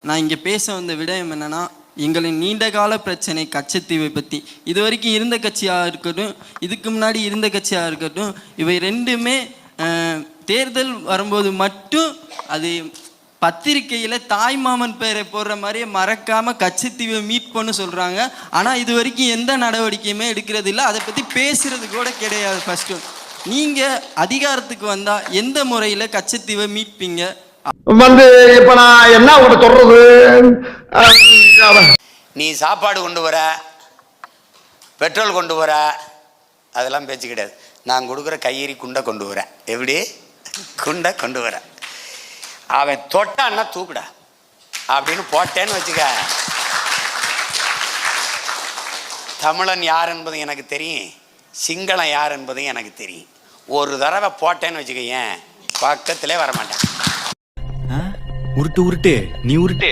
நான் இங்கே பேச வந்த விடயம் என்னென்னா, எங்களின் நீண்டகால பிரச்சனை கச்சத்தீவை பற்றி. இது வரைக்கும் இருந்த கட்சியாக இருக்கட்டும், இதுக்கு முன்னாடி இருந்த கட்சியாக இருக்கட்டும், இவை ரெண்டுமே தேர்தல் வரும்போது மட்டும் அது பத்திரிக்கையில் தாய்மாமன் பேரை போடுற மாதிரியே மறக்காமல் கச்சத்தீவை மீட் பண்ண சொல்கிறாங்க. ஆனால் இது வரைக்கும் எந்த நடவடிக்கையுமே எடுக்கிறது இல்லை, அதை பற்றி பேசுகிறது கூட கிடையாது. ஃபஸ்ட்டு நீங்கள் அதிகாரத்துக்கு வந்தால் எந்த முறையில் கச்சத்தீவை மீட்பீங்க? இப்ப நான் என்ன உங்க சொல்றது? நீ சாப்பாடு கொண்டு வர, பெட்ரோல் கொண்டு வர, அதெல்லாம் பேச்சு கிடையாது. நான் கொடுக்குற கையெறி குண்டை கொண்டு வரேன். எப்படி குண்டை கொண்டு வர, அவன் தொட்டான்னா தூக்குடா அப்படின்னு போட்டேன்னு வச்சுக்க, தமிழன் யார் என்பது எனக்கு தெரியும், சிங்களம் யார் என்பதும் எனக்கு தெரியும். ஒரு தடவை போட்டேன்னு வச்சுக்க, ஏன் பக்கத்திலே வரமாட்டேன். உருட்டு உருட்டு நீ உருட்டு.